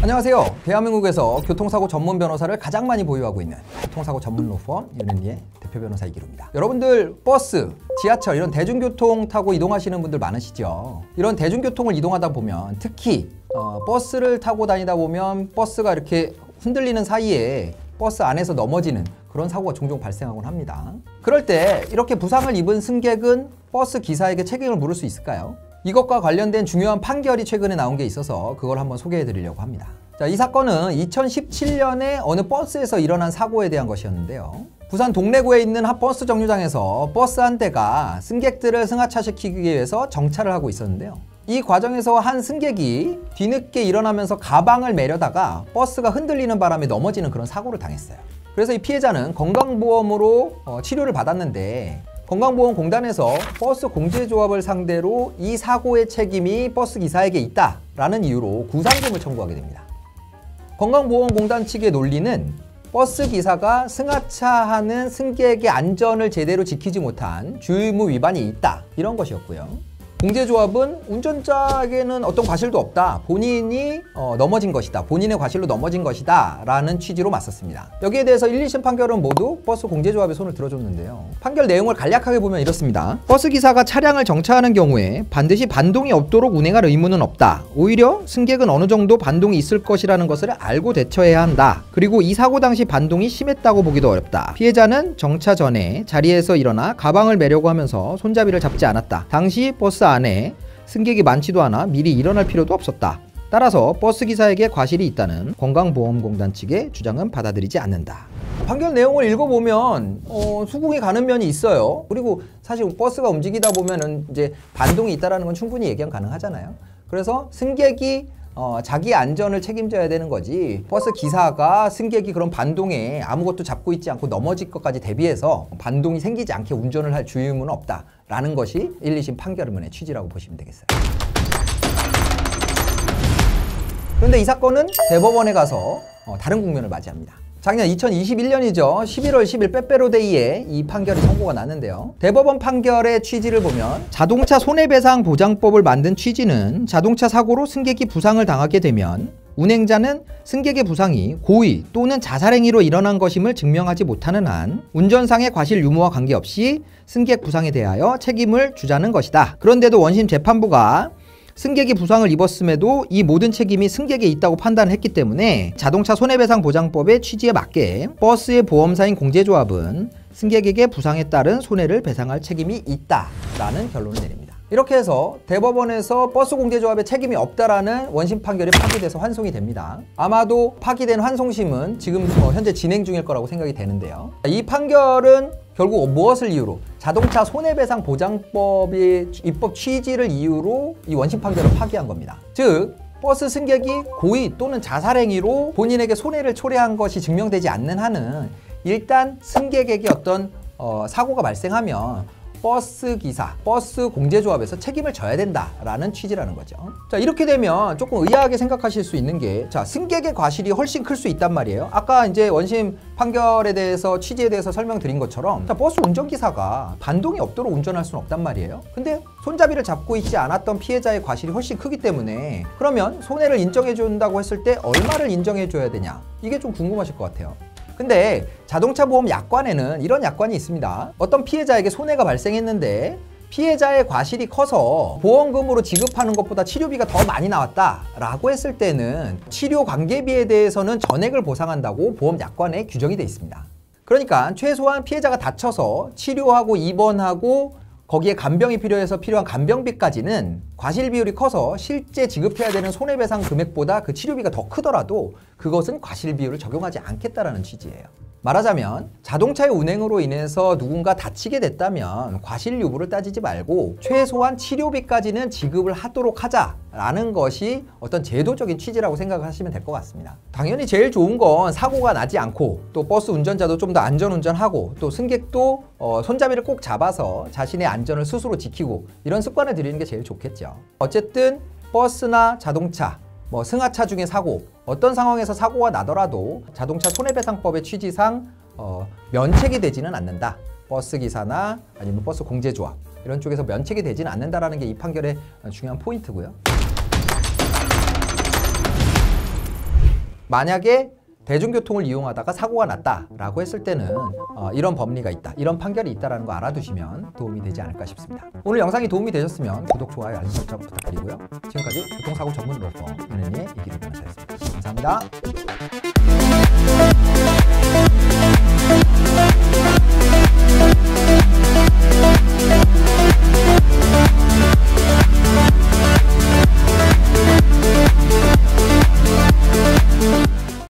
안녕하세요. 대한민국에서 교통사고 전문 변호사를 가장 많이 보유하고 있는 교통사고 전문 로펌 유는리의 대표 변호사 이기루입니다. 여러분들 버스, 지하철 이런 대중교통 타고 이동하시는 분들 많으시죠? 이런 대중교통을 이동하다 보면 특히 버스를 타고 다니다 보면 버스가 이렇게 흔들리는 사이에 버스 안에서 넘어지는 그런 사고가 종종 발생하곤 합니다. 그럴 때 이렇게 부상을 입은 승객은 버스 기사에게 책임을 물을 수 있을까요? 이것과 관련된 중요한 판결이 최근에 나온 게 있어서 그걸 한번 소개해 드리려고 합니다. 자, 이 사건은 2017년에 어느 버스에서 일어난 사고에 대한 것이었는데요. 부산 동래구에 있는 한 버스 정류장에서 버스 한 대가 승객들을 승하차시키기 위해서 정차를 하고 있었는데요. 이 과정에서 한 승객이 뒤늦게 일어나면서 가방을 매려다가 버스가 흔들리는 바람에 넘어지는 그런 사고를 당했어요. 그래서 이 피해자는 건강보험으로 치료를 받았는데 건강보험공단에서 버스 공제조합을 상대로 이 사고의 책임이 버스 기사에게 있다라는 이유로 구상금을 청구하게 됩니다. 건강보험공단 측의 논리는 버스 기사가 승하차하는 승객의 안전을 제대로 지키지 못한 주의의무 위반이 있다, 이런 것이었고요. 공제조합은 운전자에게는 어떤 과실도 없다, 본인이 넘어진 것이다, 본인의 과실로 넘어진 것이다 라는 취지로 맞섰습니다. 여기에 대해서 1, 2심 판결은 모두 버스 공제조합의 손을 들어줬는데요. 판결 내용을 간략하게 보면 이렇습니다. 버스 기사가 차량을 정차하는 경우에 반드시 반동이 없도록 운행할 의무는 없다. 오히려 승객은 어느 정도 반동이 있을 것이라는 것을 알고 대처해야 한다. 그리고 이 사고 당시 반동이 심했다고 보기도 어렵다. 피해자는 정차 전에 자리에서 일어나 가방을 매려고 하면서 손잡이를 잡지 않았다. 당시 버스 안에 승객이 많지도 않아 미리 일어날 필요도 없었다. 따라서 버스 기사에게 과실이 있다는 건강보험공단 측의 주장은 받아들이지 않는다. 판결 내용을 읽어보면 수긍이 가는 면이 있어요. 그리고 사실 버스가 움직이다 보면은 이제 반동이 있다는 건 충분히 예견 가능하잖아요. 그래서 승객이 자기 안전을 책임져야 되는 거지, 버스 기사가 승객이 그런 반동에 아무것도 잡고 있지 않고 넘어질 것까지 대비해서 반동이 생기지 않게 운전을 할 주의 의무는 없다라는 것이 1, 2심 판결문의 취지라고 보시면 되겠어요. 그런데 이 사건은 대법원에 가서 다른 국면을 맞이합니다. 작년 2021년이죠. 11월 10일 빼빼로데이에 이 판결이 선고가 났는데요. 대법원 판결의 취지를 보면 자동차 손해배상 보장법을 만든 취지는 자동차 사고로 승객이 부상을 당하게 되면 운행자는 승객의 부상이 고의 또는 자살행위로 일어난 것임을 증명하지 못하는 한 운전상의 과실 유무와 관계없이 승객 부상에 대하여 책임을 주자는 것이다. 그런데도 원심 재판부가 승객이 부상을 입었음에도 이 모든 책임이 승객에 있다고 판단했기 때문에 자동차 손해배상 보장법의 취지에 맞게 버스의 보험사인 공제조합은 승객에게 부상에 따른 손해를 배상할 책임이 있다라는 결론을 내립니다. 이렇게 해서 대법원에서 버스 공제조합의 책임이 없다라는 원심 판결이 파기돼서 환송이 됩니다. 아마도 파기된 환송심은 지금 현재 진행 중일 거라고 생각이 되는데요. 이 판결은 결국 무엇을 이유로? 자동차 손해배상 보장법의 입법 취지를 이유로 이 원심 판결을 파기한 겁니다. 즉 버스 승객이 고의 또는 자살행위로 본인에게 손해를 초래한 것이 증명되지 않는 한은 일단 승객에게 어떤 사고가 발생하면 버스 기사, 버스 공제조합에서 책임을 져야 된다라는 취지라는 거죠. 자, 이렇게 되면 조금 의아하게 생각하실 수 있는 게, 자, 승객의 과실이 훨씬 클 수 있단 말이에요. 아까 이제 원심 판결에 대해서 취지에 대해서 설명드린 것처럼, 자, 버스 운전기사가 반동이 없도록 운전할 수는 없단 말이에요. 근데 손잡이를 잡고 있지 않았던 피해자의 과실이 훨씬 크기 때문에 그러면 손해를 인정해 준다고 했을 때 얼마를 인정해 줘야 되냐, 이게 좀 궁금하실 것 같아요. 근데 자동차 보험 약관에는 이런 약관이 있습니다. 어떤 피해자에게 손해가 발생했는데 피해자의 과실이 커서 보험금으로 지급하는 것보다 치료비가 더 많이 나왔다 라고 했을 때는 치료 관계비에 대해서는 전액을 보상한다고 보험 약관에 규정이 되어 있습니다. 그러니까 최소한 피해자가 다쳐서 치료하고 입원하고 거기에 간병이 필요해서 필요한 간병비까지는 과실 비율이 커서 실제 지급해야 되는 손해배상 금액보다 그 치료비가 더 크더라도 그것은 과실 비율을 적용하지 않겠다라는 취지예요. 말하자면 자동차의 운행으로 인해서 누군가 다치게 됐다면 과실 유무를 따지지 말고 최소한 치료비까지는 지급을 하도록 하자라는 것이 어떤 제도적인 취지라고 생각하시면 될 것 같습니다. 당연히 제일 좋은 건 사고가 나지 않고 또 버스 운전자도 좀 더 안전운전하고 또 승객도 손잡이를 꼭 잡아서 자신의 안전을 스스로 지키고 이런 습관을 들이는 게 제일 좋겠죠. 어쨌든 버스나 자동차, 승하차 중에 사고, 어떤 상황에서 사고가 나더라도 자동차 손해배상법의 취지상 면책이 되지는 않는다. 버스 기사나 아니면 버스 공제조합 이런 쪽에서 면책이 되지는 않는다라는 게 이 판결의 중요한 포인트고요. 만약에 대중교통을 이용하다가 사고가 났다라고 했을 때는 이런 법리가 있다, 이런 판결이 있다는 거 알아두시면 도움이 되지 않을까 싶습니다. 오늘 영상이 도움이 되셨으면 구독, 좋아요, 알림 설정 부탁드리고요. 지금까지 교통사고 전문 로퍼 윤은희의 이기를 변호사였습니다. 감사합니다.